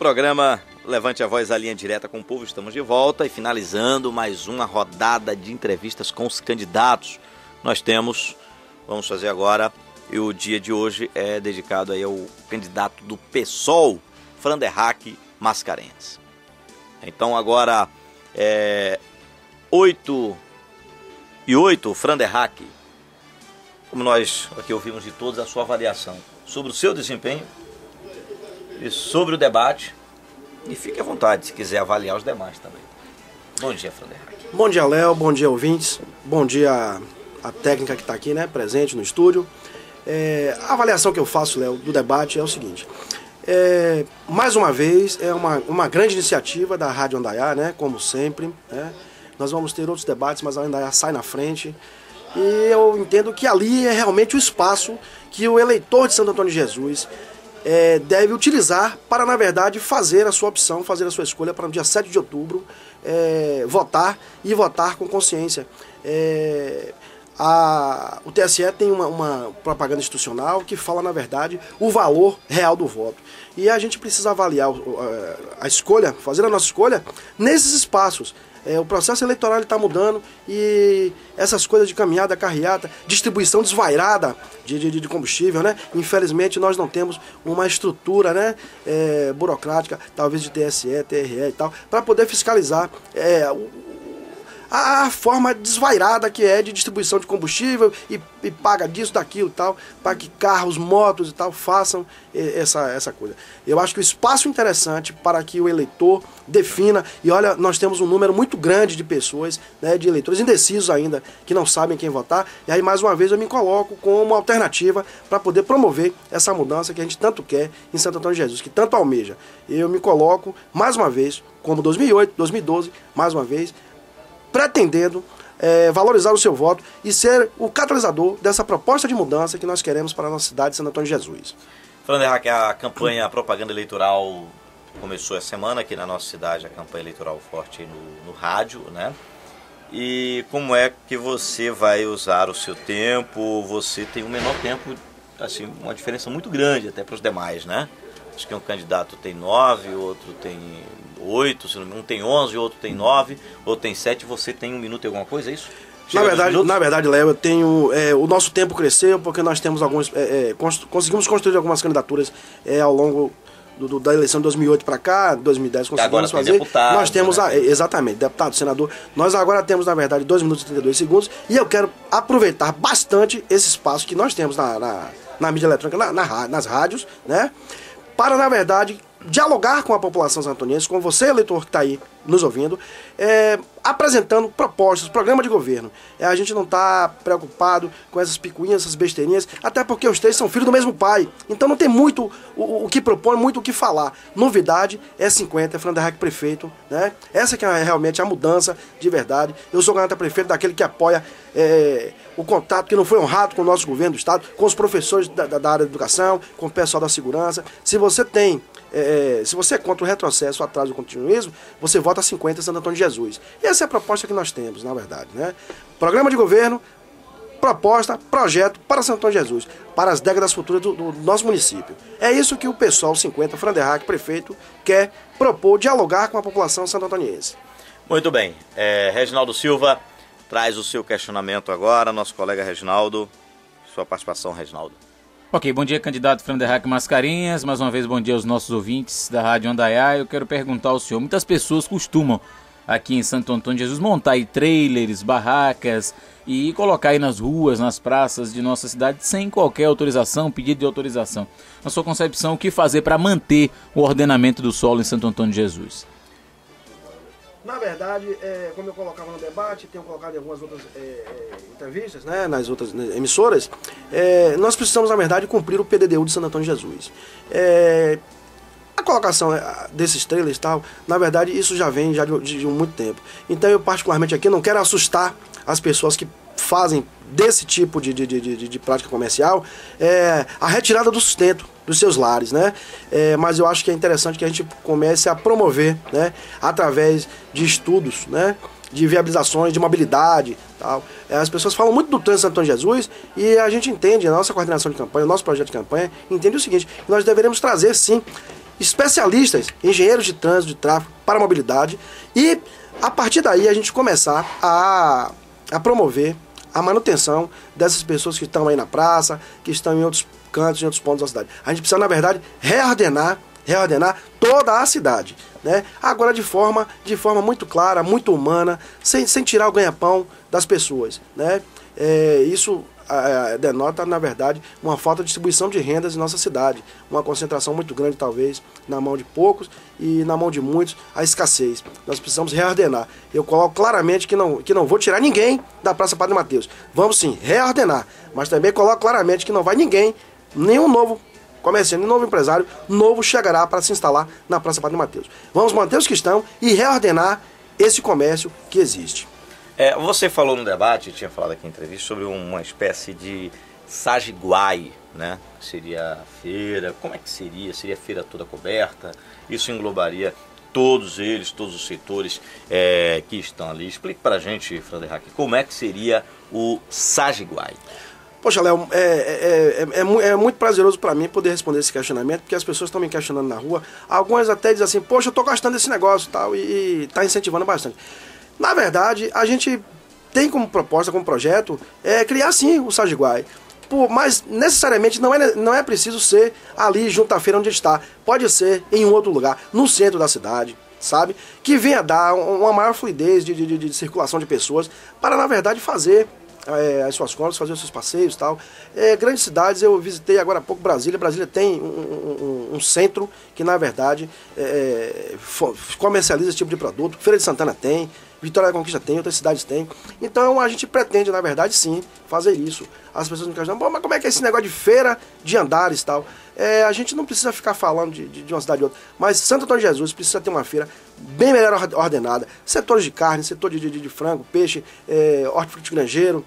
programa Levante a Voz, a linha direta com o povo, estamos de volta e finalizando mais uma rodada de entrevistas com os candidatos. Vamos fazer agora, e o dia de hoje é dedicado aí ao candidato do PSOL, Franderraque Mascarenhas. Então agora 8h08, Franderraque, como nós aqui ouvimos de todos, a sua avaliação sobre o seu desempenho e sobre o debate. E fique à vontade se quiser avaliar os demais também. Bom dia, Franderraque. Bom dia, Léo. Bom dia, ouvintes. Bom dia a técnica que está aqui, né, presente no estúdio. A avaliação que eu faço, Léo, do debate é o seguinte. Mais uma vez, é uma grande iniciativa da Rádio Andaiá, né, como sempre. Né? Nós vamos ter outros debates, mas a Andaiá sai na frente. E eu entendo que ali é realmente o espaço que o eleitor de Santo Antônio de Jesus deve utilizar para, na verdade, fazer a sua opção, fazer a sua escolha para no dia 7 de outubro votar e votar com consciência. O TSE tem uma propaganda institucional que fala, na verdade, o valor real do voto. E a gente precisa avaliar a escolha, fazer a nossa escolha nesses espaços. O processo eleitoral está mudando e essas coisas de caminhada, carreata, distribuição desvairada de combustível, né? Infelizmente nós não temos uma estrutura, né, burocrática, talvez de TSE, TRE e tal, para poder fiscalizar a forma desvairada que é de distribuição de combustível e paga disso, daquilo e tal, para que carros, motos e tal façam essa coisa. Eu acho que o espaço interessante para que o eleitor defina, e olha, nós temos um número muito grande de pessoas, né, de eleitores indecisos ainda, que não sabem quem votar, e aí mais uma vez eu me coloco como uma alternativa para poder promover essa mudança que a gente tanto quer em Santo Antônio de Jesus, que tanto almeja. Eu me coloco mais uma vez, como 2008, 2012, mais uma vez, pretendendo valorizar o seu voto e ser o catalisador dessa proposta de mudança que nós queremos para a nossa cidade de Santo Antônio de Jesus. Franderraque, a campanha, a propaganda eleitoral começou essa semana aqui na nossa cidade, a campanha eleitoral forte no rádio, né? E como é que você vai usar o seu tempo? Você tem um menor tempo, assim, uma diferença muito grande até para os demais, né? Acho que um candidato tem 9, outro tem 8, um tem 11, outro tem 9, outro tem 7, você tem 1 minuto e alguma coisa, é isso? Na verdade, Léo, eu tenho. O nosso tempo cresceu porque nós temos alguns. Conseguimos construir algumas candidaturas ao longo da eleição de 2008 para cá, 2010 conseguimos fazer. Deputado, nós temos, né? Exatamente, deputado, senador. Nós agora temos, na verdade, 2 minutos e 32 segundos e eu quero aproveitar bastante esse espaço que nós temos na mídia eletrônica, nas rádios, né? Para, na verdade, dialogar com a população santonense, com você, eleitor que está aí nos ouvindo, apresentando propostas, programa de governo. A gente não está preocupado com essas picuinhas, essas besteirinhas, até porque os três são filhos do mesmo pai. Então não tem muito o que propor, muito o que falar. Novidade é 50, é Franderraque prefeito, né? Essa que é realmente a mudança de verdade. Eu sou candidato a prefeito daquele que apoia o contato que não foi honrado com o nosso governo do estado, com os professores da área da educação, com o pessoal da segurança. Se você é contra o retrocesso, o atraso e o continuismo, você vota 50 em Santo Antônio de Jesus. E essa é a proposta que nós temos, na verdade, né? Programa de governo, proposta, projeto para Santo Antônio de Jesus, para as décadas futuras do nosso município. É isso que o PSOL 50, Franderraque, prefeito, quer propor, dialogar com a população santo-antoniense. Muito bem. Reginaldo Silva traz o seu questionamento agora, nosso colega Reginaldo. Sua participação, Reginaldo. Ok, bom dia, candidato Franderraque Mascarenhas. Mais uma vez, bom dia aos nossos ouvintes da Rádio Andaiá. Eu quero perguntar ao senhor, muitas pessoas costumam aqui em Santo Antônio de Jesus montar aí trailers, barracas e colocar aí nas ruas, nas praças de nossa cidade sem qualquer autorização, pedido de autorização. Na sua concepção, o que fazer para manter o ordenamento do solo em Santo Antônio de Jesus? Na verdade, como eu colocava no debate, tenho colocado em algumas outras entrevistas, né, nas outras emissoras, nós precisamos, na verdade, cumprir o PDDU de Santo Antônio de Jesus. A colocação desses trailers e tal, na verdade, isso já vem de muito tempo. Então, eu particularmente aqui não quero assustar as pessoas que fazem desse tipo de prática comercial a retirada do sustento dos seus lares, né? Mas eu acho que é interessante que a gente comece a promover, né, através de estudos, né, de viabilizações, de mobilidade, tal. As pessoas falam muito do trânsito Santo Antônio de Jesus e a gente entende, a nossa coordenação de campanha, o nosso projeto de campanha, entende o seguinte: nós deveremos trazer, sim, especialistas, engenheiros de trânsito, de tráfego, para a mobilidade, e a partir daí a gente começar a promover a manutenção dessas pessoas que estão aí na praça, que estão em outros cantos, em outros pontos da cidade. A gente precisa, na verdade, reordenar toda a cidade, né? Agora de forma muito clara, muito humana, sem tirar o ganha-pão das pessoas, né? Isso denota, na verdade, uma falta de distribuição de rendas em nossa cidade, uma concentração muito grande, talvez, na mão de poucos e na mão de muitos, a escassez. Nós precisamos reordenar. Eu coloco claramente que não vou tirar ninguém da Praça Padre Mateus. Vamos sim, reordenar, mas também coloco claramente que não vai ninguém, nenhum novo comerciante, nenhum novo empresário novo chegará para se instalar na Praça Padre Mateus. Vamos manter os que estão e reordenar esse comércio que existe. Você falou no debate, tinha falado aqui em entrevista, sobre uma espécie de Sagiguai, né? Seria a feira, como é que seria? Seria a feira toda coberta? Isso englobaria todos eles, todos os setores que estão ali. Explique pra gente, Franderhack, como é que seria o Sagiguai? Poxa, Léo, é muito prazeroso para mim poder responder esse questionamento, porque as pessoas estão me questionando na rua. Algumas até dizem assim, poxa, eu tô gostando desse negócio e tá incentivando bastante. Na verdade, a gente tem como proposta, como projeto, criar sim o Sagiguai. Mas necessariamente não é preciso ser ali junto à feira onde está. Pode ser em um outro lugar, no centro da cidade, sabe? Que venha dar uma maior fluidez de circulação de pessoas para, na verdade, fazer as suas compras, fazer os seus passeios e tal. Grandes cidades, eu visitei agora há pouco Brasília. Brasília tem um centro que, na verdade, comercializa esse tipo de produto. Feira de Santana tem, Vitória da Conquista tem, outras cidades tem. Então a gente pretende, na verdade, sim, fazer isso. As pessoas me questionam, mas como é que é esse negócio de feira de andares e tal? A gente não precisa ficar falando de uma cidade e outra, mas Santo Antônio de Jesus precisa ter uma feira bem melhor ordenada. Setores de carne, setor de frango, peixe, hortifruti granjeiro,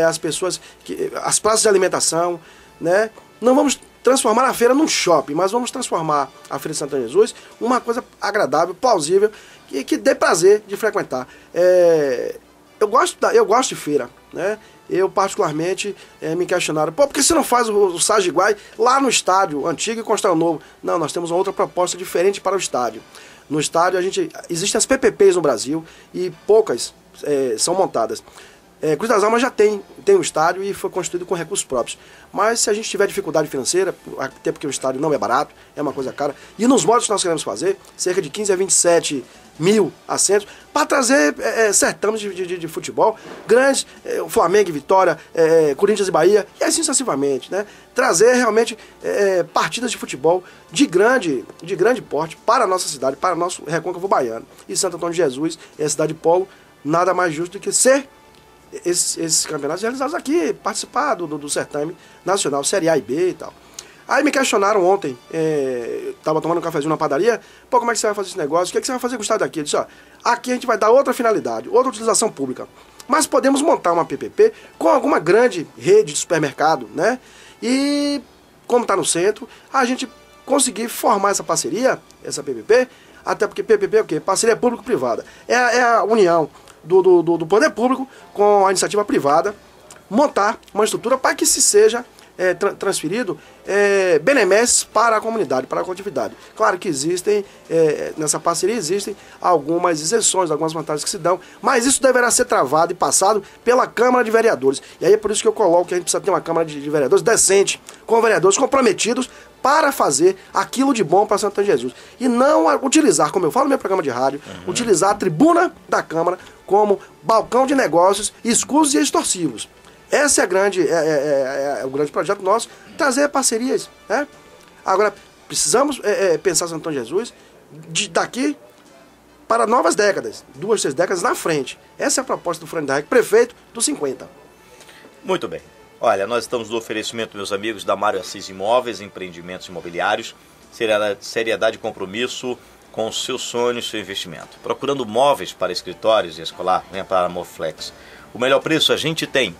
as praças de alimentação, né? Não vamos transformar a feira num shopping, mas vamos transformar a Feira de Santo Antônio de Jesus uma coisa agradável, plausível, que dê prazer de frequentar. Eu gosto de feira, né? Eu particularmente me questionaram, por que você não faz o Sagiguai lá no estádio antigo e constrói o novo? Não, nós temos uma outra proposta diferente para o estádio. No estádio existem as PPPs no Brasil e poucas são montadas. Cruz das Almas já tem um estádio e foi construído com recursos próprios. Mas se a gente tiver dificuldade financeira, até porque o estádio não é barato, é uma coisa cara, e nos moldes que nós queremos fazer, cerca de 15 a 27 mil assentos, para trazer certames de futebol grandes, Flamengo e Vitória, Corinthians e Bahia, e assim sucessivamente, né? Trazer realmente partidas de futebol de grande porte para a nossa cidade, para o nosso recôncavo baiano. E Santo Antônio de Jesus é a cidade polo, nada mais justo do que ser esses campeonatos realizados aqui, participar do certame nacional, Série A e B e tal. Aí me questionaram ontem, estava tomando um cafezinho na padaria, como é que você vai fazer esse negócio? O que você vai fazer com o estado daqui? Eu disse, aqui a gente vai dar outra finalidade, outra utilização pública. Mas podemos montar uma PPP com alguma grande rede de supermercado, né? E, como está no centro, a gente conseguir formar essa parceria, essa PPP, até porque PPP é o quê? Parceria público-privada. É a união do poder público com a iniciativa privada, montar uma estrutura para que se seja transferido benemesses para a comunidade, para a coletividade. Claro que existem, nessa parceria existem algumas isenções, algumas vantagens que se dão, mas isso deverá ser travado e passado pela Câmara de Vereadores. E aí é por isso que eu coloco que a gente precisa ter uma Câmara de Vereadores decente, com vereadores comprometidos para fazer aquilo de bom para Santo Antônio de Jesus. E não utilizar, como eu falo no meu programa de rádio, utilizar a tribuna da Câmara como balcão de negócios escusos e extorsivos. Esse é o grande projeto nosso, trazer parcerias, né? Agora, precisamos pensar Santo Antônio de Jesus daqui para novas décadas, 2, 3 décadas na frente. Essa é a proposta do Franderhack, prefeito dos 50. Muito bem. Olha, nós estamos no oferecimento, meus amigos, da Mário Assis Imóveis, empreendimentos imobiliários, seriedade e compromisso com os seus sonhos, seu investimento. Procurando móveis para escritórios e escolar, venha para a Moflex. O melhor preço a gente tem.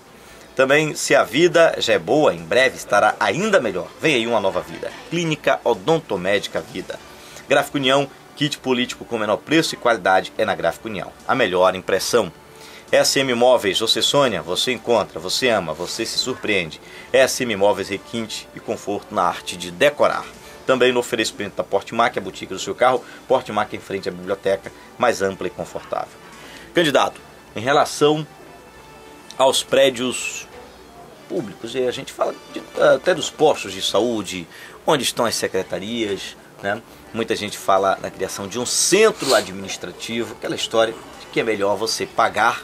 Também, se a vida já é boa, em breve estará ainda melhor. Vem aí uma nova vida. Clínica Odontomédica Vida. Gráfico União, kit político com menor preço e qualidade é na Gráfico União. A melhor impressão. SM Móveis, você sonha, você encontra, você ama, você se surpreende. SM Móveis, requinte e conforto na arte de decorar. Também no oferecimento da Portimac, a boutique do seu carro. Portimac em frente à biblioteca, mais ampla e confortável. Candidato, em relação aos prédios públicos, e a gente fala até dos postos de saúde, onde estão as secretarias, né? Muita gente fala na criação de um centro administrativo, aquela história de que é melhor você pagar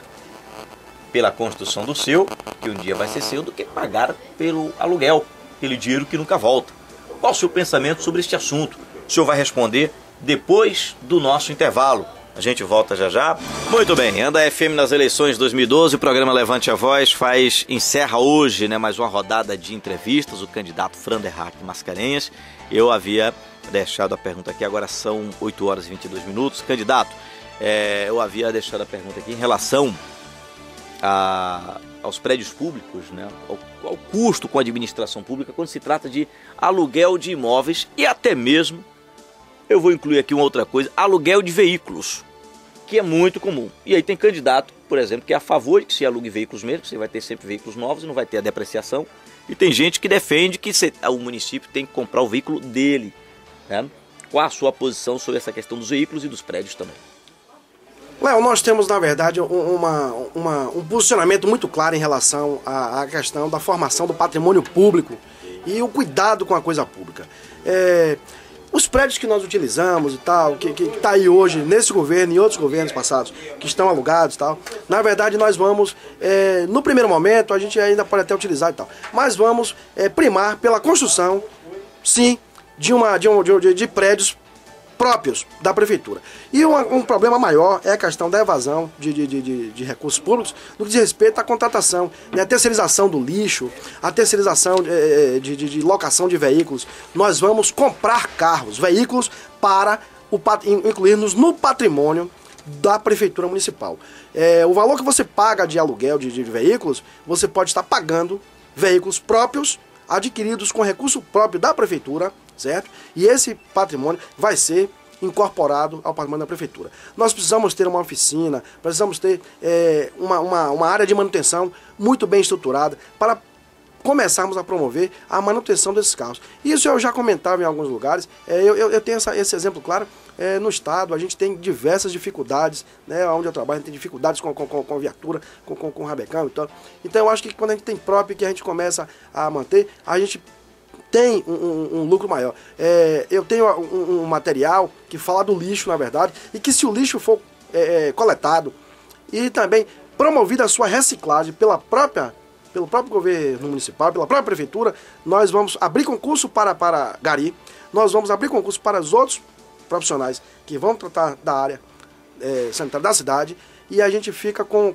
pela construção do seu, que um dia vai ser seu, do que pagar pelo aluguel, aquele dinheiro que nunca volta. Qual o seu pensamento sobre este assunto? O senhor vai responder depois do nosso intervalo. A gente volta já já. Muito bem, Anda FM nas eleições 2012, o programa Levante a Voz encerra hoje, né, mais uma rodada de entrevistas, o candidato Frander Hack Mascarenhas. Eu havia deixado a pergunta aqui, agora são 8 horas e 22 minutos. Candidato, eu havia deixado a pergunta aqui em relação aos prédios públicos, né, ao custo com a administração pública quando se trata de aluguel de imóveis e até mesmo, eu vou incluir aqui uma outra coisa, aluguel de veículos, que é muito comum. E aí tem candidato, por exemplo, que é a favor de que se alugue veículos mesmo, você vai ter sempre veículos novos e não vai ter a depreciação. E tem gente que defende que o município tem que comprar o veículo dele, né? Qual a sua posição sobre essa questão dos veículos e dos prédios também? Léo, nós temos, na verdade, um posicionamento muito claro em relação à questão da formação do patrimônio público e o cuidado com a coisa pública. Os prédios que nós utilizamos e tal, que está aí hoje nesse governo e outros governos passados, que estão alugados e tal, na verdade nós vamos, no primeiro momento, a gente ainda pode até utilizar e tal, mas vamos primar pela construção, sim, de prédios próprios da prefeitura. E um problema maior é a questão da evasão de recursos públicos no que diz respeito à contratação, né, a terceirização do lixo, a terceirização de locação de veículos. Nós vamos comprar carros, veículos para incluir-nos no patrimônio da prefeitura municipal. O valor que você paga de aluguel de veículos, você pode estar pagando veículos próprios adquiridos com recurso próprio da prefeitura, certo? E esse patrimônio vai ser incorporado ao patrimônio da prefeitura. Nós precisamos ter uma oficina, precisamos ter uma área de manutenção muito bem estruturada para começarmos a promover a manutenção desses carros. Isso eu já comentava em alguns lugares, eu tenho esse exemplo claro. No estado a gente tem diversas dificuldades, né, onde eu trabalho a gente tem dificuldades com viatura, com rabecão e tal. Então eu acho que quando a gente tem próprio, que a gente começa a manter, a gente tem um lucro maior. Eu tenho um material que fala do lixo, na verdade, e que se o lixo for coletado e também promovida a sua reciclagem pelo próprio governo municipal, pela própria prefeitura, nós vamos abrir concurso para gari, nós vamos abrir concurso para os outros profissionais que vão tratar da área sanitária da cidade, e a gente fica com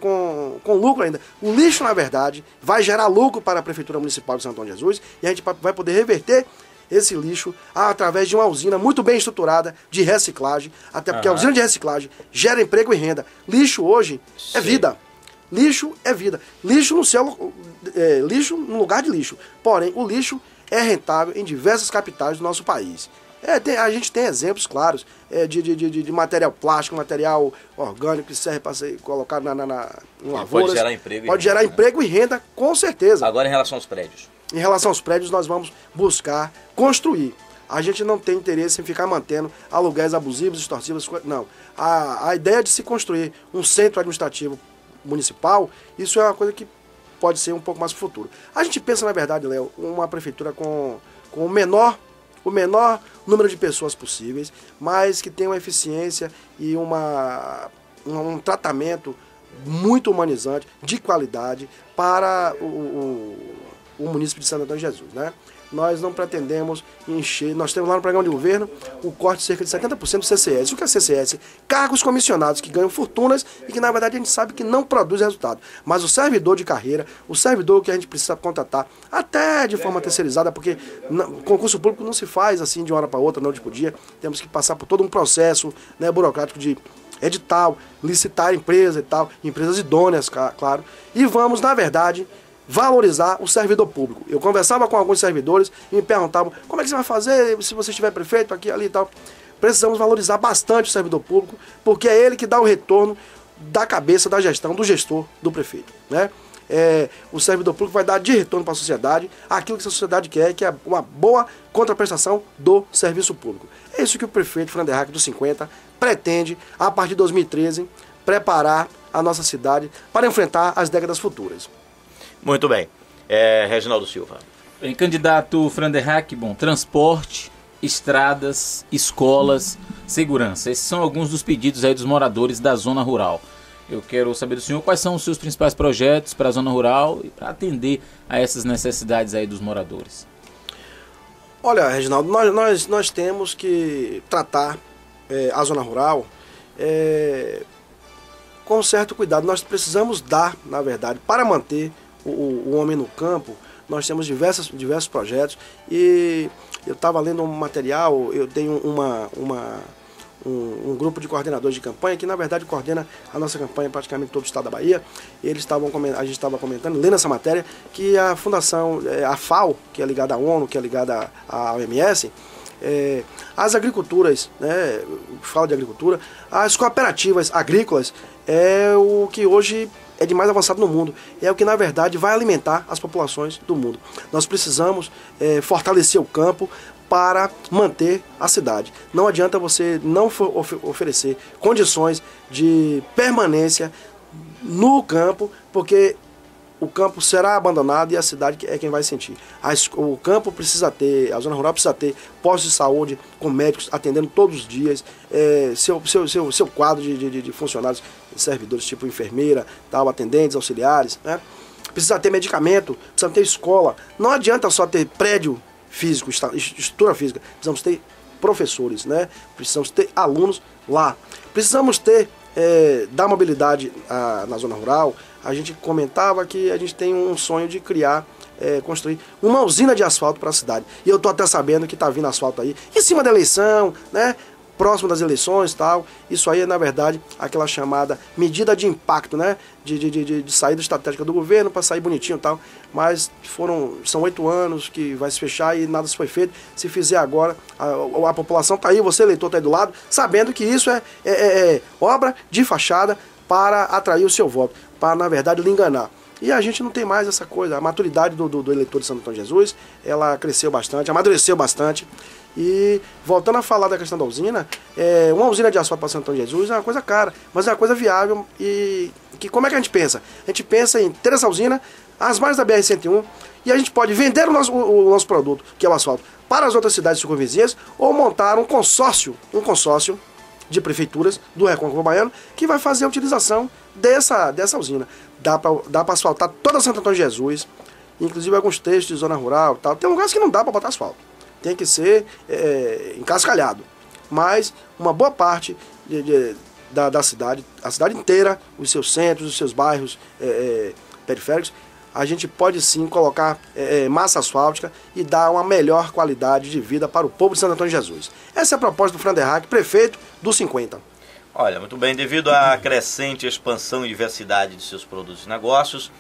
lucro ainda. O lixo, na verdade, vai gerar lucro para a Prefeitura Municipal de Santo Antônio de Jesus, e a gente vai poder reverter esse lixo através de uma usina muito bem estruturada de reciclagem, até porque a usina de reciclagem gera emprego e renda. Lixo hoje é vida. Lixo é vida. Lixo lixo no lugar de lixo. Porém, o lixo é rentável em diversas capitais do nosso país. A gente tem exemplos claros de material plástico, material orgânico que serve para ser colocado na lavouras. Pode gerar emprego. Pode gerar emprego e renda, com certeza. Agora, em relação aos prédios. Em relação aos prédios, nós vamos buscar construir. A gente não tem interesse em ficar mantendo aluguéis abusivos, extorsivos. Não. A ideia de se construir um centro administrativo municipal, isso é uma coisa que pode ser um pouco mais para o futuro. A gente pensa, na verdade, Léo, uma prefeitura com o menor número de pessoas possíveis, mas que tenha uma eficiência e um tratamento muito humanizante, de qualidade, para o município de Santo Antônio de Jesus, né? Nós não pretendemos encher, nós temos lá no programa de governo o corte de cerca de 70% do CCS. O que é CCS? Cargos comissionados que ganham fortunas e que na verdade a gente sabe que não produz resultado. Mas o servidor de carreira, o servidor que a gente precisa contratar, até de forma terceirizada, porque concurso público não se faz assim de uma hora para outra, noite para o dia. Temos que passar por todo um processo, né, burocrático de edital, licitar empresa e tal, empresas idôneas, claro. E vamos, na verdade, valorizar o servidor público. Eu conversava com alguns servidores e me perguntavam como é que você vai fazer se você estiver prefeito aqui, ali e tal. Precisamos valorizar bastante o servidor público, porque é ele que dá o retorno da cabeça da gestão, do gestor, do prefeito, né? o servidor público vai dar de retorno para a sociedade aquilo que a sociedade quer, que é uma boa contraprestação do serviço público. É isso que o prefeito Fran Derrack do 50 pretende, a partir de 2013, preparar a nossa cidade para enfrentar as décadas futuras. Muito bem. Reginaldo Silva. Bem, candidato Fran Derrack, bom, transporte, estradas, escolas, segurança. Esses são alguns dos pedidos aí dos moradores da zona rural. Eu quero saber do senhor quais são os seus principais projetos para a zona rural e para atender a essas necessidades aí dos moradores. Olha, Reginaldo, nós temos que tratar a zona rural com certo cuidado. Nós precisamos dar, na verdade, para manter o homem no campo, nós temos diversos projetos e eu estava lendo um material, eu tenho um grupo de coordenadores de campanha que na verdade coordena a nossa campanha praticamente todo o estado da Bahia. A gente estava comentando, lendo essa matéria, que a fundação, a FAO, que é ligada à ONU, que é ligada à OMS, as agriculturas, né, fala de agricultura, as cooperativas agrícolas é o que hoje é de mais avançado no mundo, é o que na verdade vai alimentar as populações do mundo. Nós precisamos fortalecer o campo para manter a cidade. Não adianta você não oferecer condições de permanência no campo, porque o campo será abandonado e a cidade é quem vai sentir. O campo precisa ter, a zona rural precisa ter postos de saúde com médicos atendendo todos os dias, seu quadro de funcionários, servidores tipo enfermeira, tal, atendentes, auxiliares, né? Precisa ter medicamento, precisa ter escola. Não adianta só ter prédio físico, estrutura física. Precisamos ter professores, né? Precisamos ter alunos lá. Precisamos ter da mobilidade na zona rural. A gente comentava que a gente tem um sonho de construir uma usina de asfalto para a cidade. E eu estou até sabendo que está vindo asfalto aí, em cima da eleição, né? Próximo das eleições e tal. Isso aí é, na verdade, aquela chamada medida de impacto, né? De saída estratégica do governo para sair bonitinho e tal. Mas são 8 anos que vai se fechar e nada se foi feito. Se fizer agora, a população está aí, você eleitor está aí do lado, sabendo que isso é obra de fachada para atrair o seu voto, para, na verdade, lhe enganar. E a gente não tem mais essa coisa. A maturidade do eleitor de Santo Antônio de Jesus, ela cresceu bastante, amadureceu bastante. E voltando a falar da questão da usina, uma usina de asfalto para Santo Antônio de Jesus é uma coisa cara, mas é uma coisa viável. E que como é que a gente pensa? A gente pensa em ter essa usina às margens da BR-101 e a gente pode vender o nosso produto, que é o asfalto, para as outras cidades circunvizinhas ou montar um consórcio de prefeituras do Recôncavo Baiano que vai fazer a utilização dessa usina. Dá para asfaltar toda Santo Antônio de Jesus, inclusive alguns trechos de zona rural e tal. Tem lugares que não dá para botar asfalto, tem que ser encascalhado, mas uma boa parte da cidade, a cidade inteira, os seus centros, os seus bairros periféricos, a gente pode sim colocar massa asfáltica e dar uma melhor qualidade de vida para o povo de Santo Antônio de Jesus. Essa é a proposta do Fran Derrack, prefeito do 50. Olha, muito bem, devido à crescente expansão e diversidade de seus produtos e negócios,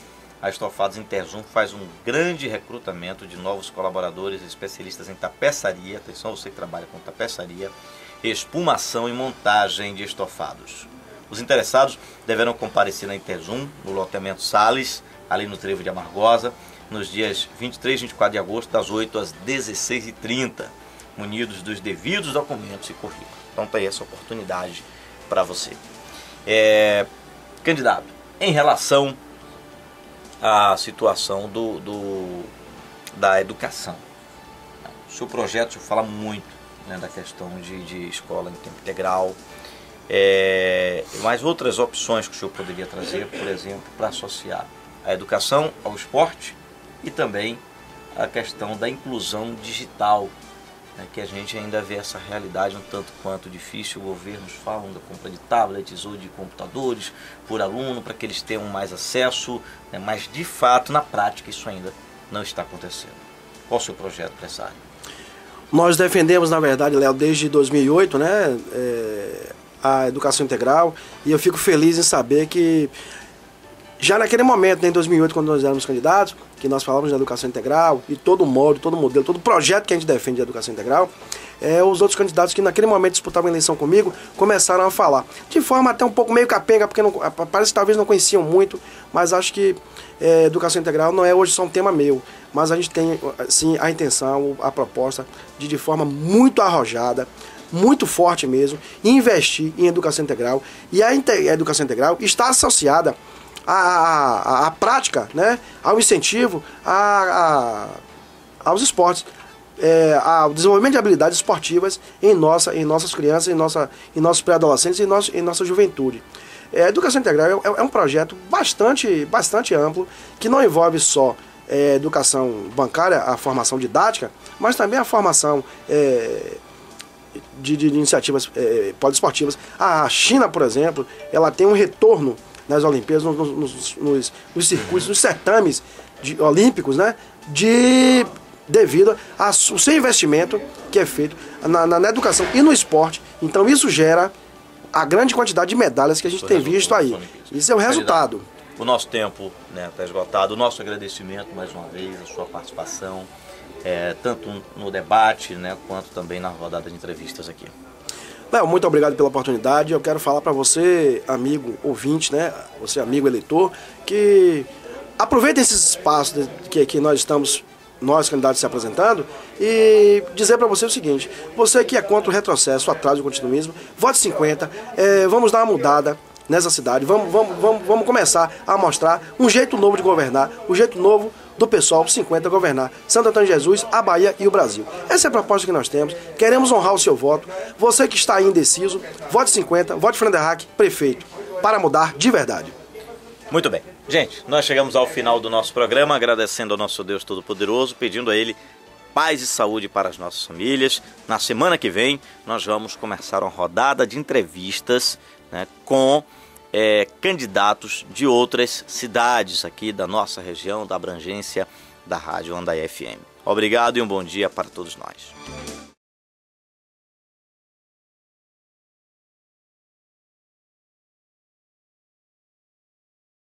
a Estofados Interzum faz um grande recrutamento de novos colaboradores especialistas em tapeçaria, atenção você que trabalha com tapeçaria, espumação e montagem de estofados. Os interessados deverão comparecer na Interzum, no loteamento Sales, ali no Trevo de Amargosa, nos dias 23 e 24 de agosto, das 8 às 16h30, munidos dos devidos documentos e currículo. Então tem essa oportunidade para você. Candidato, em relação à situação da educação, o seu projeto fala muito, né, da questão de escola em tempo integral, mas outras opções que o senhor poderia trazer, por exemplo, para associar a educação ao esporte e também a questão da inclusão digital, né, que a gente ainda vê essa realidade um tanto quanto difícil. Governos falam da compra de tablets ou de computadores por aluno para que eles tenham mais acesso, né, mas de fato, na prática, isso ainda não está acontecendo. Qual o seu projeto para essa área? Nós defendemos, na verdade, Léo, desde 2008, né, a educação integral, e eu fico feliz em saber que já naquele momento, né, em 2008, quando nós éramos candidatos, que nós falávamos de educação integral e todo o molde, todo o modelo, todo o projeto que a gente defende de educação integral, os outros candidatos que naquele momento disputavam a eleição comigo começaram a falar. De forma até um pouco meio capenga, porque parece que talvez não conheciam muito, mas acho que educação integral não é hoje só um tema meu. Mas a gente tem, sim, a intenção, a proposta de forma muito arrojada, muito forte mesmo, investir em educação integral. E a educação integral está associada à prática, né, ao incentivo aos esportes, ao desenvolvimento de habilidades esportivas em nossas crianças, em nossos pré-adolescentes e em nossa juventude. A educação integral é um projeto bastante amplo, que não envolve só educação bancária, a formação didática, mas também a formação de iniciativas poliesportivas. A China, por exemplo, ela tem um retorno nas Olimpíadas, nos circuitos, nos certames olímpicos, né, devido ao seu investimento que é feito na educação e no esporte. Então isso gera a grande quantidade de medalhas que a gente tem visto aí. Isso é o resultado. O nosso tempo está esgotado. O nosso agradecimento mais uma vez, a sua participação, tanto no debate, né, quanto também na rodada de entrevistas aqui. Léo, muito obrigado pela oportunidade. Eu quero falar para você, amigo ouvinte, né, você amigo eleitor, que aproveite esses espaços que nós candidatos se apresentando, e dizer para você o seguinte: você que é contra o retrocesso, o atraso e o continuismo, vote 50, vamos dar uma mudada nessa cidade, vamos começar a mostrar um jeito novo de governar, um jeito novo do pessoal 50 governar Santo Antônio de Jesus, a Bahia e o Brasil. Essa é a proposta que nós temos, queremos honrar o seu voto. Você que está aí indeciso, vote 50, vote Franderhack, prefeito, para mudar de verdade. Muito bem. Gente, nós chegamos ao final do nosso programa, agradecendo ao nosso Deus Todo-Poderoso, pedindo a Ele paz e saúde para as nossas famílias. Na semana que vem, nós vamos começar uma rodada de entrevistas, né, com candidatos de outras cidades aqui da nossa região, da abrangência da Rádio Andaiá FM. Obrigado e um bom dia para todos nós.